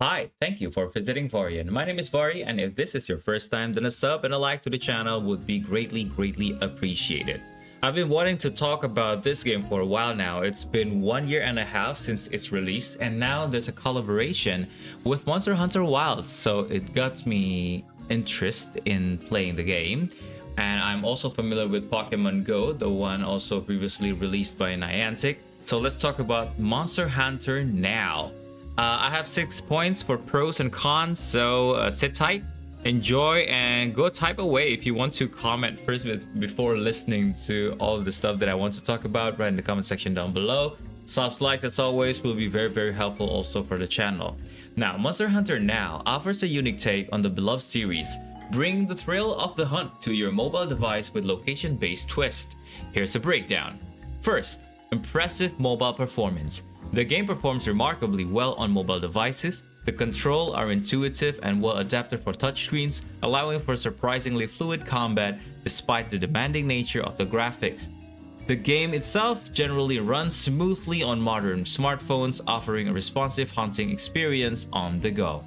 Hi, thank you for visiting Varian. My name is Vari, and if this is your first time, then a sub and a like to the channel would be greatly appreciated. I've been wanting to talk about this game for a while now. It's been 1 year and a half since its release, and now there's a collaboration with Monster Hunter Wilds, so it got me interest in playing the game. And I'm also familiar with Pokemon Go, the one also previously released by Niantic. So let's talk about Monster Hunter now. I have 6 points for pros and cons, so sit tight, enjoy, and go type away if you want to comment first before listening to all of the stuff that I want to talk about right in the comment section down below. Subs, likes, as always, will be very helpful also for the channel. Now, Monster Hunter Now offers a unique take on the beloved series. Bring the thrill of the hunt to your mobile device with location-based twist. Here's a breakdown. First, impressive mobile performance. The game performs remarkably well on mobile devices. The controls are intuitive and well adapted for touchscreens, allowing for surprisingly fluid combat despite the demanding nature of the graphics. The game itself generally runs smoothly on modern smartphones, offering a responsive hunting experience on the go.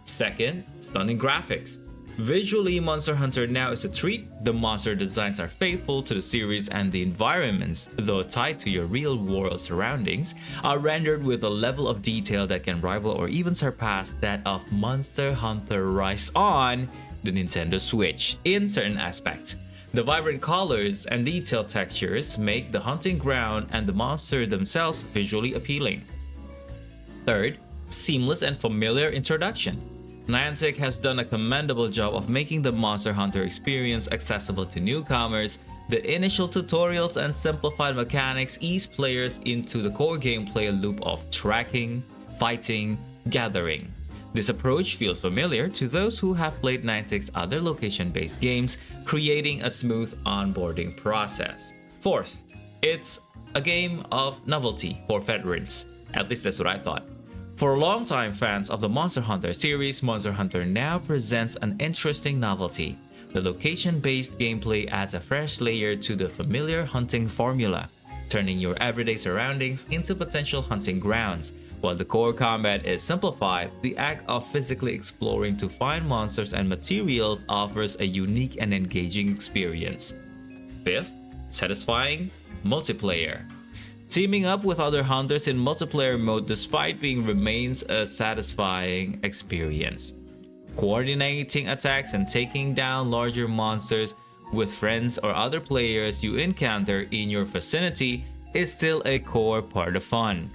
Second, stunning graphics. Visually, Monster Hunter Now is a treat. The monster designs are faithful to the series, and the environments, though tied to your real-world surroundings, are rendered with a level of detail that can rival or even surpass that of Monster Hunter Rise on the Nintendo Switch in certain aspects. The vibrant colors and detailed textures make the hunting ground and the monster themselves visually appealing. Third, seamless and familiar introduction. Niantic has done a commendable job of making the Monster Hunter experience accessible to newcomers. The initial tutorials and simplified mechanics ease players into the core gameplay loop of tracking, fighting, gathering. This approach feels familiar to those who have played Niantic's other location-based games, creating a smooth onboarding process. Fourth, it's a game of novelty for veterans. At least that's what I thought. For longtime fans of the Monster Hunter series, Monster Hunter Now presents an interesting novelty. The location-based gameplay adds a fresh layer to the familiar hunting formula, turning your everyday surroundings into potential hunting grounds. While the core combat is simplified, the act of physically exploring to find monsters and materials offers a unique and engaging experience. Fifth, satisfying multiplayer. Teaming up with other hunters in multiplayer mode despite being remains a satisfying experience. Coordinating attacks and taking down larger monsters with friends or other players you encounter in your vicinity is still a core part of fun.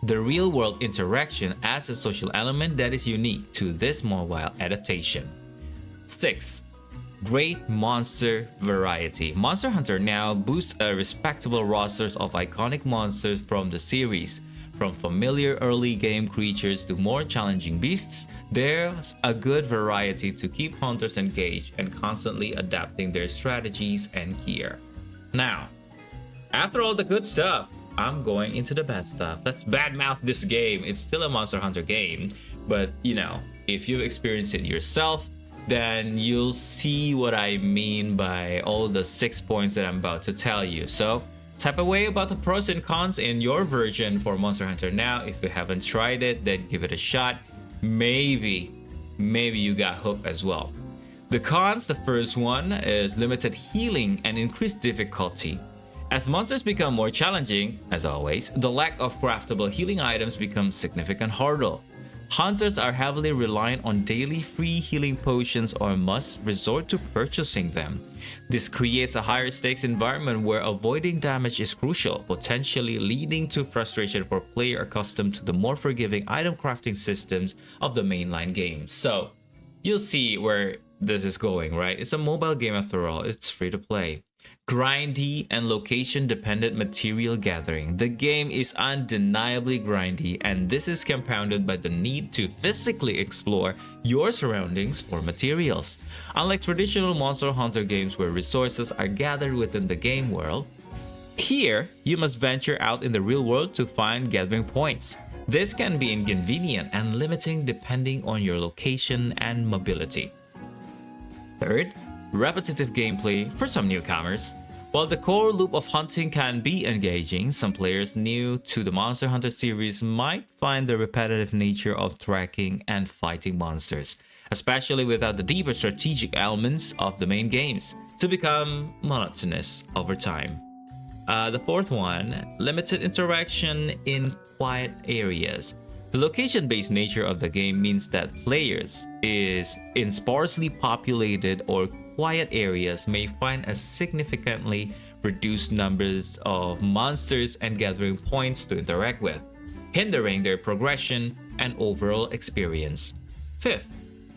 The real-world interaction adds a social element that is unique to this mobile adaptation. 6. Great monster variety. Monster Hunter Now boasts a respectable roster of iconic monsters from the series. From familiar early game creatures to more challenging beasts, there's a good variety to keep hunters engaged and constantly adapting their strategies and gear. Now, after all the good stuff, I'm going into the bad stuff. Let's badmouth this game. It's still a Monster Hunter game, but if you've experienced it yourself, then you'll see what I mean by all the 6 points that I'm about to tell you. So type away about the pros and cons in your version for Monster Hunter Now. If you haven't tried it, then give it a shot. Maybe you got hooked as well. The cons, the first one is limited healing and increased difficulty. As monsters become more challenging, as always, the lack of craftable healing items becomes a significant hurdle. Hunters are heavily reliant on daily free healing potions or must resort to purchasing them. This creates a higher stakes environment where avoiding damage is crucial, potentially leading to frustration for players accustomed to the more forgiving item crafting systems of the mainline game. So, you'll see where this is going, right? It's a mobile game after all, it's free to play. Grindy and location-dependent material gathering. The game is undeniably grindy, and this is compounded by the need to physically explore your surroundings for materials. Unlike traditional Monster Hunter games where resources are gathered within the game world, here you must venture out in the real world to find gathering points. This can be inconvenient and limiting depending on your location and mobility. Third, repetitive gameplay for some newcomers. While the core loop of hunting can be engaging, some players new to the Monster Hunter series might find the repetitive nature of tracking and fighting monsters, especially without the deeper strategic elements of the main games, to become monotonous over time. The fourth one, limited interaction in quiet areas. The location-based nature of the game means that players is in sparsely populated or quiet areas may find a significantly reduced numbers of monsters and gathering points to interact with, hindering their progression and overall experience. Fifth,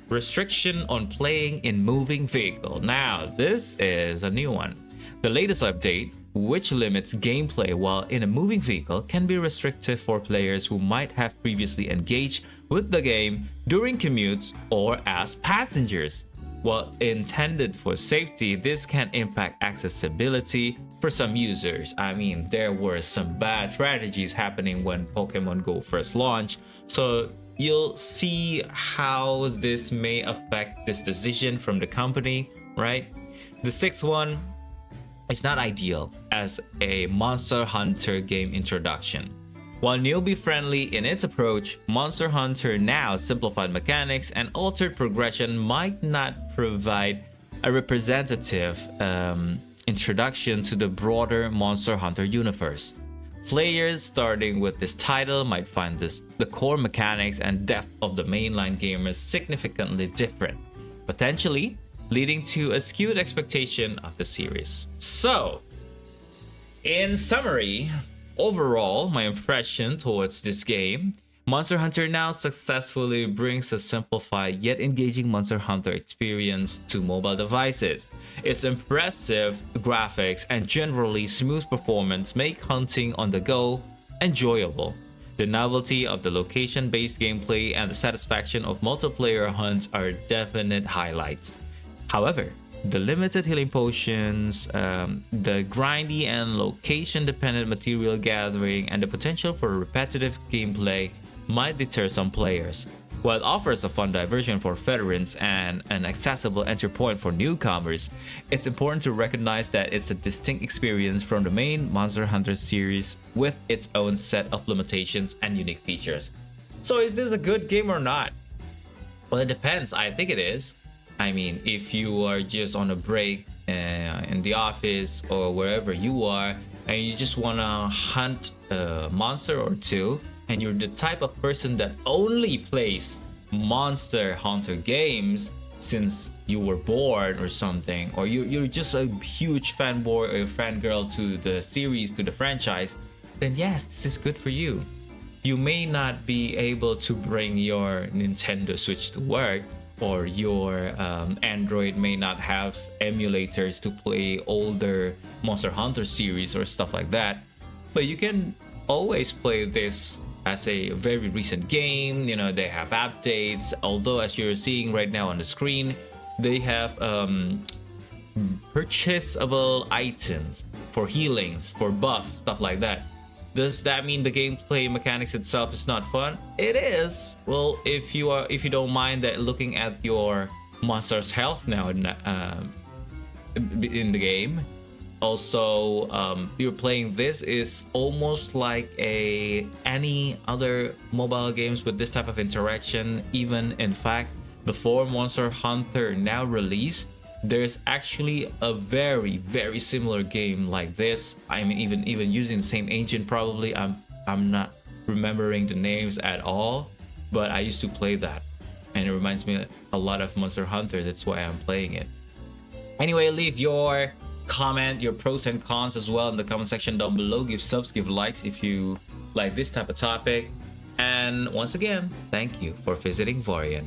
restriction on playing in moving vehicle. Now, this is a new one. The latest update, which limits gameplay while in a moving vehicle, can be restrictive for players who might have previously engaged with the game during commutes or as passengers. While intended for safety, this can impact accessibility for some users. I mean, there were some bad strategies happening when Pokemon Go first launched, so you'll see how this may affect this decision from the company, right? The sixth one, it's not ideal as a Monster Hunter game introduction. While newbie friendly in its approach, Monster Hunter Now's simplified mechanics and altered progression might not provide a representative introduction to the broader Monster Hunter universe. Players starting with this title might find the core mechanics and depth of the mainline gamers significantly different, potentially leading to a skewed expectation of the series. So, in summary, overall, my impression towards this game, Monster Hunter Now successfully brings a simplified yet engaging Monster Hunter experience to mobile devices. Its impressive graphics and generally smooth performance make hunting on the go enjoyable. The novelty of the location-based gameplay and the satisfaction of multiplayer hunts are definite highlights. However, the limited healing potions, the grindy and location-dependent material gathering, and the potential for repetitive gameplay might deter some players. While it offers a fun diversion for veterans and an accessible entry point for newcomers, it's important to recognize that it's a distinct experience from the main Monster Hunter series with its own set of limitations and unique features. So is this a good game or not? Well, it depends. I think it is. I mean, if you are just on a break in the office or wherever you are, and you just want to hunt a monster or two, and you're the type of person that only plays Monster Hunter games since you were bored or something, or you're just a huge fanboy or fangirl to the series, to the franchise, then yes, this is good for you. You may not be able to bring your Nintendo Switch to work, or your Android may not have emulators to play older Monster Hunter series or stuff like that, but you can always play this as a very recent game. You know, they have updates, although as you're seeing right now on the screen, they have purchasable items for healings, for buff, stuff like that. Does that mean the gameplay mechanics itself is not fun? It is. Well, if you don't mind that looking at your monster's health now in the game. Also, you're playing this is almost like any other mobile games with this type of interaction. Even in fact, before Monster Hunter Now release, there's actually a very similar game like this. I mean, even using the same engine probably. I'm not remembering the names at all, but I used to play that, and it reminds me a lot of Monster Hunter. That's why I'm playing it. Anyway, leave your comment, your pros and cons as well in the comment section down below. Give subs, give likes if you like this type of topic, and once again, thank you for visiting Vaurian.